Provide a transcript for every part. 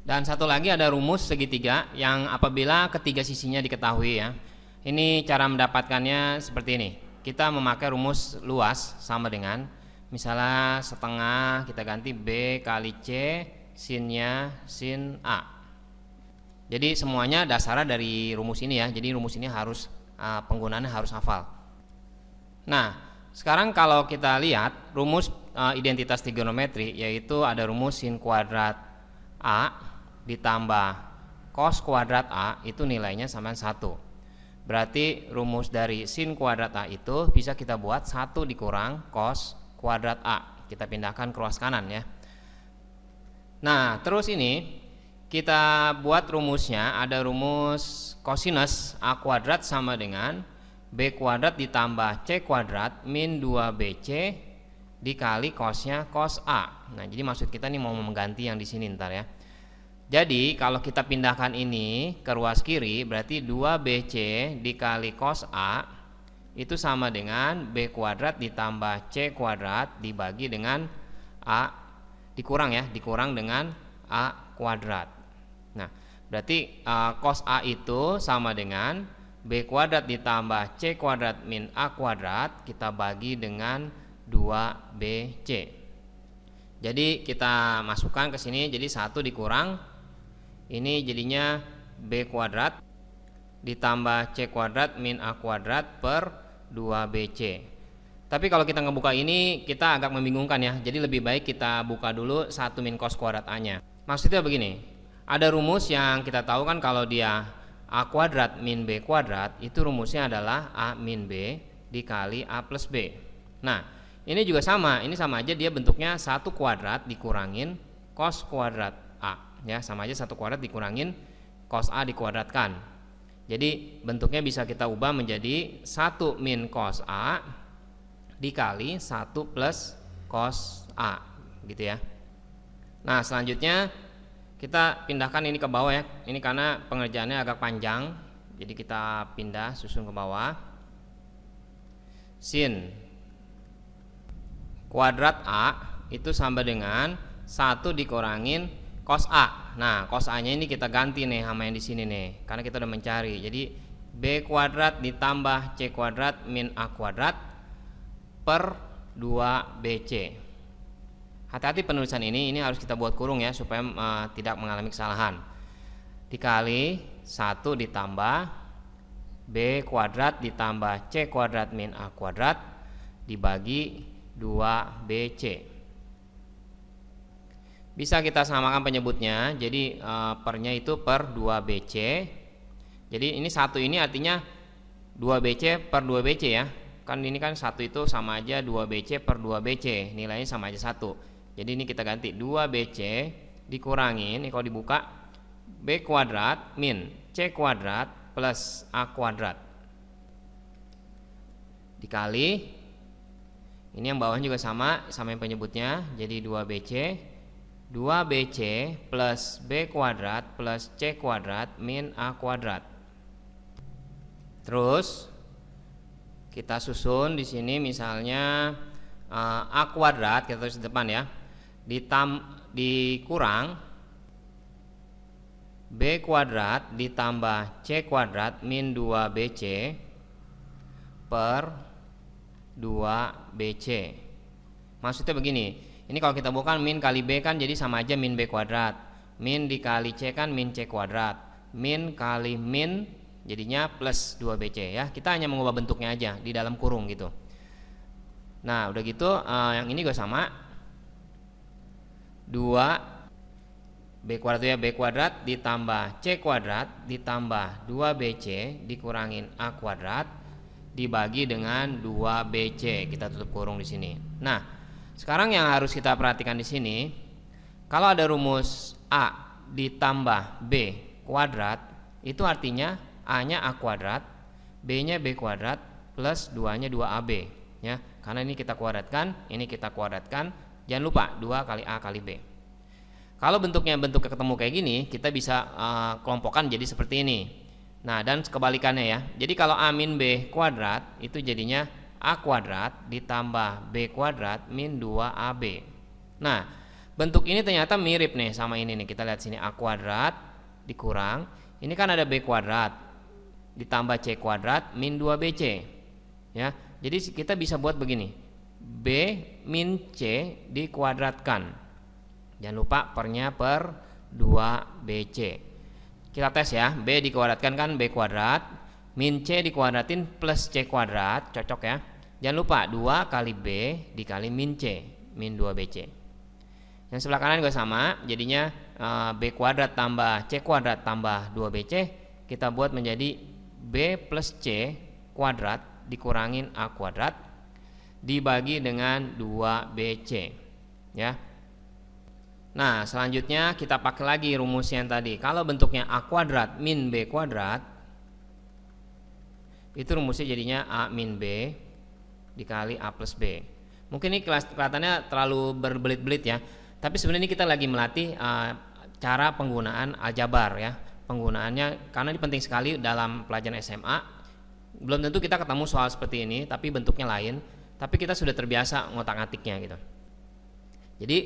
Dan satu lagi ada rumus segitiga yang apabila ketiga sisinya diketahui ya. Ini cara mendapatkannya seperti ini. Kita memakai rumus luas sama dengan misalnya setengah kita ganti B kali C sinnya sin A. Jadi semuanya dasarnya dari rumus ini ya. Jadi rumus ini harus penggunaannya harus hafal. Nah, sekarang kalau kita lihat rumus identitas trigonometri, yaitu ada rumus sin kuadrat A ditambah cos kuadrat A itu nilainya sama 1. Berarti rumus dari sin kuadrat A itu bisa kita buat 1 dikurang cos kuadrat A. Kita pindahkan ke ruas kanan ya. Nah, terus ini kita buat rumusnya, ada rumus cosinus A kuadrat sama dengan B kuadrat ditambah C kuadrat min 2BC dikali cosnya cos A. Nah, jadi maksud kita nih mau mengganti yang di sini ntar ya. Jadi kalau kita pindahkan ini ke ruas kiri, berarti 2BC dikali cos A itu sama dengan B kuadrat ditambah C kuadrat dibagi dengan A dikurang dengan A kuadrat. Nah, berarti cos A itu sama dengan B kuadrat ditambah C kuadrat min A kuadrat kita bagi dengan 2BC. Jadi kita masukkan ke sini, jadi 1 dikurang ini jadinya B kuadrat ditambah C kuadrat min A kuadrat per 2BC. Tapi kalau kita ngebuka ini kita agak membingungkan ya. Jadi lebih baik kita buka dulu 1 min cos kuadrat A nya. Maksudnya begini, ada rumus yang kita tahu kan kalau dia A kuadrat min B kuadrat, itu rumusnya adalah A min B dikali A plus B. Nah, ini juga sama, ini sama aja dia bentuknya 1 kuadrat dikurangin cos kuadrat A ya, sama aja 1 kuadrat dikurangin cos A dikuadratkan. Jadi bentuknya bisa kita ubah menjadi 1 min cos A dikali 1 plus cos A gitu ya. Nah, selanjutnya kita pindahkan ini ke bawah ya. Ini karena pengerjaannya agak panjang, jadi kita pindah susun ke bawah. Sin kuadrat A itu sama dengan 1 dikurangin cos A. Nah, cos A nya ini kita ganti nih sama yang di sini nih, karena kita udah mencari. Jadi B kuadrat ditambah C kuadrat min A kuadrat per 2BC. Hati-hati penulisan ini harus kita buat kurung ya, supaya tidak mengalami kesalahan. Dikali 1 ditambah B kuadrat ditambah C kuadrat min A kuadrat dibagi 2BC. Bisa kita samakan penyebutnya, jadi pernya itu per 2BC. Jadi ini 1 ini artinya 2BC per 2BC ya. Kan ini kan 1 itu sama aja 2BC per 2BC, nilainya sama aja 1. Jadi ini kita ganti 2BC dikurangin, ini kalau dibuka B kuadrat min C kuadrat plus A kuadrat dikali, ini yang bawahnya juga sama yang penyebutnya, jadi 2BC plus B kuadrat plus C kuadrat min A kuadrat. Terus kita susun di sini misalnya A kuadrat kita tulis di depan ya, dikurang B kuadrat ditambah C kuadrat min 2BC per 2BC. Maksudnya begini, ini kalau kita bukan min kali B kan jadi sama aja min B kuadrat, min dikali C kan min C kuadrat, min kali min jadinya plus 2BC ya. Kita hanya mengubah bentuknya aja di dalam kurung gitu. Nah, udah gitu yang ini juga sama, 2 B kuadrat ya, B kuadrat ditambah C kuadrat ditambah 2BC dikurangin A kuadrat dibagi dengan 2BC. Kita tutup kurung di sini. Nah, sekarang yang harus kita perhatikan di sini, kalau ada rumus A ditambah B kuadrat, itu artinya A-nya A kuadrat, B-nya B kuadrat, plus 2-nya 2AB ya. Karena ini kita kuadratkan, ini kita kuadratkan, jangan lupa 2 kali A kali B. Kalau bentuknya ketemu kayak gini, kita bisa kelompokkan jadi seperti ini. Nah, dan kebalikannya ya. Jadi kalau A min B kuadrat itu jadinya A kuadrat ditambah B kuadrat min 2AB. Nah, bentuk ini ternyata mirip nih sama ini nih. Kita lihat sini, A kuadrat dikurang, ini kan ada B kuadrat ditambah C kuadrat min 2BC ya. Jadi kita bisa buat begini, B min C dikuadratkan, jangan lupa pernya per 2BC. Kita tes ya, B dikuadratkan kan B kuadrat, min C dikuadratin plus C kuadrat, cocok ya. Jangan lupa 2 kali B dikali min C, min 2BC. Yang sebelah kanan juga sama, jadinya B kuadrat tambah C kuadrat tambah 2BC, kita buat menjadi B plus C kuadrat dikurangin A kuadrat dibagi dengan 2BC ya. Nah selanjutnya kita pakai lagi rumus yang tadi. Kalau bentuknya A kuadrat min B kuadrat, itu rumusnya jadinya A min B dikali A plus B. Mungkin ini kelihatannya terlalu berbelit-belit ya, tapi sebenarnya ini kita lagi melatih cara penggunaan aljabar ya. Penggunaannya karena ini penting sekali dalam pelajaran SMA. Belum tentu kita ketemu soal seperti ini, tapi bentuknya lain, tapi kita sudah terbiasa ngotak-ngatiknya gitu. Jadi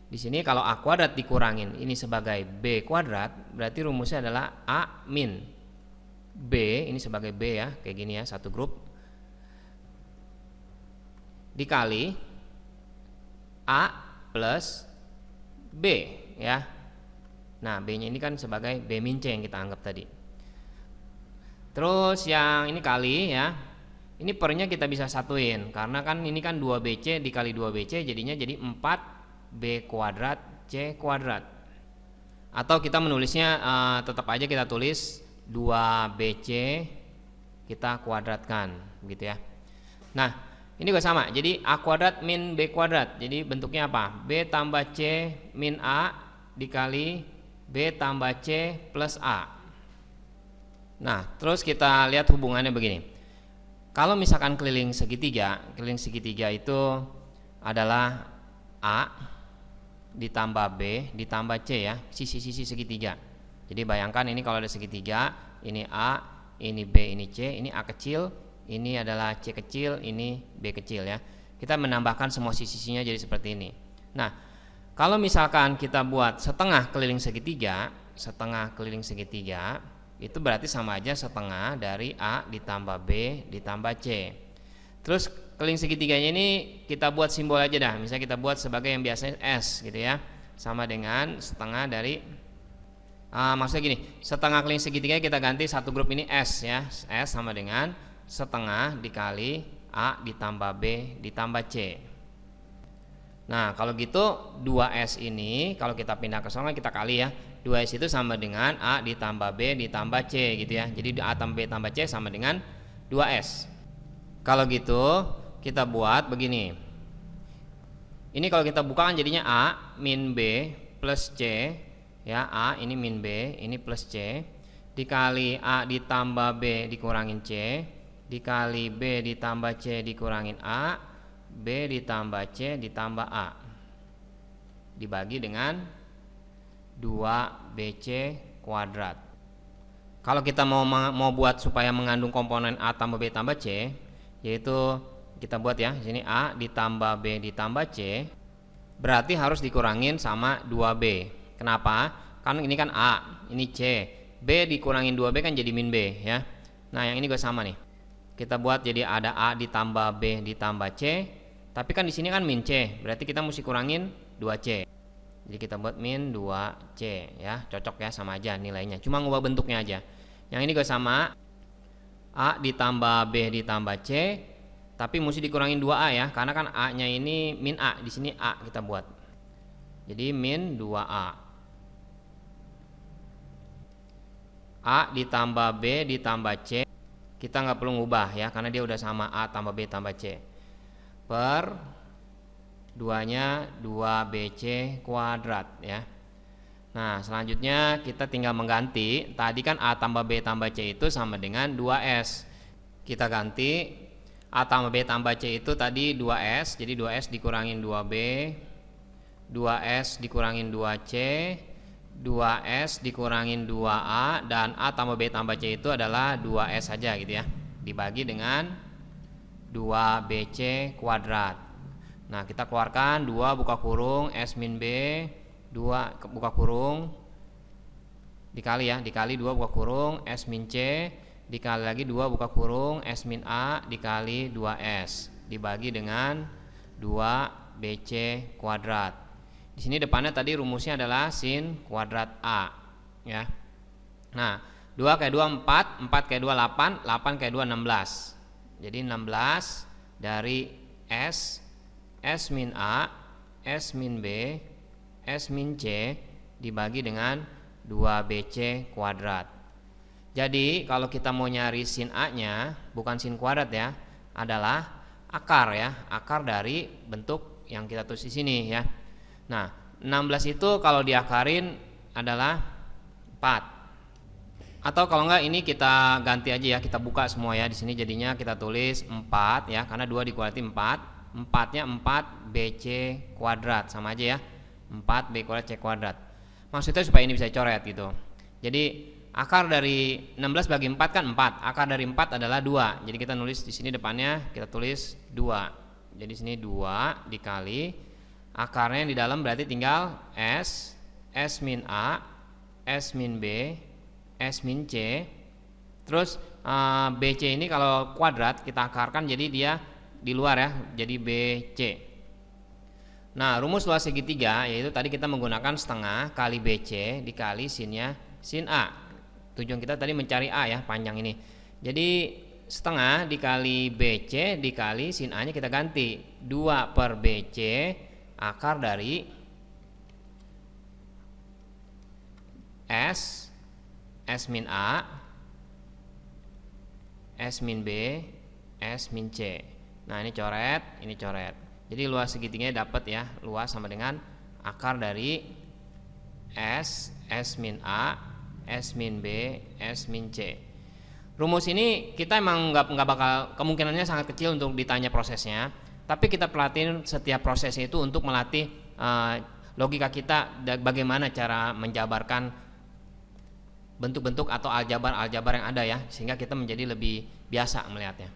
di sini kalau A kuadrat dikurangin ini sebagai B kuadrat, berarti rumusnya adalah A min B, ini sebagai B ya, kayak gini ya, satu grup, dikali A plus B ya. Nah B-nya ini kan sebagai B min C yang kita anggap tadi. Terus yang ini kali ya, ini pernya kita bisa satuin, karena kan ini kan 2BC dikali 2BC jadinya jadi 4B kuadrat C kuadrat. Atau kita menulisnya tetap aja kita tulis 2BC kita kuadratkan begitu ya. Nah ini juga sama, jadi A kuadrat min B kuadrat, jadi bentuknya apa? B tambah C min A dikali B tambah C plus A. Nah terus kita lihat hubungannya begini. Kalau misalkan keliling segitiga itu adalah A ditambah B ditambah C ya, sisi-sisi segitiga. Jadi bayangkan ini kalau ada segitiga, ini A, ini B, ini C, ini A kecil, ini adalah C kecil, ini B kecil ya. Kita menambahkan semua sisi-sisinya jadi seperti ini. Nah kalau misalkan kita buat setengah keliling segitiga, itu berarti sama aja setengah dari A ditambah B ditambah C. Terus keliling segitiganya ini kita buat simbol aja dah. Misalnya kita buat sebagai yang biasanya S gitu ya, sama dengan setengah dari maksudnya gini, setengah keliling segitiga kita ganti satu grup ini S ya. S sama dengan setengah dikali A ditambah B ditambah C. Nah kalau gitu 2S ini kalau kita pindah ke sono kita kali ya, 2S itu sama dengan A ditambah B ditambah C gitu ya. Jadi A tambah B tambah C sama dengan 2S. Kalau gitu kita buat begini. Ini kalau kita buka kan jadinya A min B plus C ya. A ini min B, ini plus C, dikali A ditambah B dikurangin C, dikali B ditambah C dikurangin A, B ditambah C ditambah A, dibagi dengan 2BC kuadrat. Kalau kita mau buat supaya mengandung komponen A tambah B tambah C, yaitu kita buat ya, sini A ditambah B ditambah C, berarti harus dikurangin sama 2B. Kenapa? Kan ini kan A, ini C, B dikurangin 2B kan jadi min B ya. Nah yang ini juga sama nih. Kita buat jadi ada A ditambah B ditambah C, tapi kan di sini kan min C, berarti kita mesti kurangin 2C. Jadi kita buat min 2C ya, cocok ya, sama aja nilainya, cuma ngubah bentuknya aja. Yang ini juga sama, A ditambah B ditambah C, tapi mesti dikurangin 2A ya, karena kan A-nya ini min A, di sini A kita buat. Jadi min 2A. A ditambah B ditambah C, kita nggak perlu ngubah ya, karena dia udah sama A tambah B tambah C. Per 2-nya 2BC kuadrat ya. Nah selanjutnya kita tinggal mengganti. Tadi kan A tambah B tambah C itu sama dengan 2S. Kita ganti A tambah B tambah C itu tadi 2S, jadi 2S dikurangin 2B, 2S dikurangin 2C, 2S dikurangin 2A, dan A tambah B tambah C itu adalah 2S saja gitu ya, dibagi dengan 2BC kuadrat. Nah, kita keluarkan 2 buka kurung S min B 2 buka kurung dikali 2 buka kurung S min C dikali lagi 2 buka kurung S min A dikali 2S dibagi dengan 2BC kuadrat. Di sini depannya tadi rumusnya adalah sin kuadrat A ya. Nah, 2 kali 2 4, 4 kali 2 8, 8 kali 2 16. Jadi 16 dari S min A, S min B, S min C dibagi dengan 2BC kuadrat. Jadi kalau kita mau nyari sin A nya, bukan sin kuadrat ya, adalah akar ya, akar dari bentuk yang kita tulis di sini ya. Nah, 16 itu kalau diakarin adalah 4. Atau kalau enggak ini kita ganti aja ya, kita buka semua ya. Di sini jadinya kita tulis 4 ya, karena 2 dikuadrati 4. 4-nya 4BC kuadrat, sama aja ya. 4B kuadrat C kuadrat. Maksudnya supaya ini bisa coret gitu. Jadi akar dari 16 bagi 4 kan 4. Akar dari 4 adalah 2. Jadi kita nulis di sini depannya kita tulis 2. Jadi sini 2 dikali akarnya di dalam berarti tinggal S min A, S min B, S min C. Terus BC ini kalau kuadrat kita akarkan jadi dia di luar ya, jadi BC. Nah, rumus luas segitiga yaitu tadi kita menggunakan setengah kali BC dikali sinnya sin A. Tujuan kita tadi mencari A ya, panjang ini. Jadi setengah dikali BC dikali sin A nya kita ganti 2 per BC akar dari S min A, S min B, S min C. Nah, ini coret, ini coret. Jadi luas segitiganya dapat ya, luas sama dengan akar dari S min A, S min B, S min C. Rumus ini kita emang nggak bakal, kemungkinannya sangat kecil untuk ditanya prosesnya. Tapi kita perhatiin setiap prosesnya itu untuk melatih logika kita bagaimana cara menjabarkan bentuk-bentuk atau aljabar yang ada ya, sehingga kita menjadi lebih biasa melihatnya.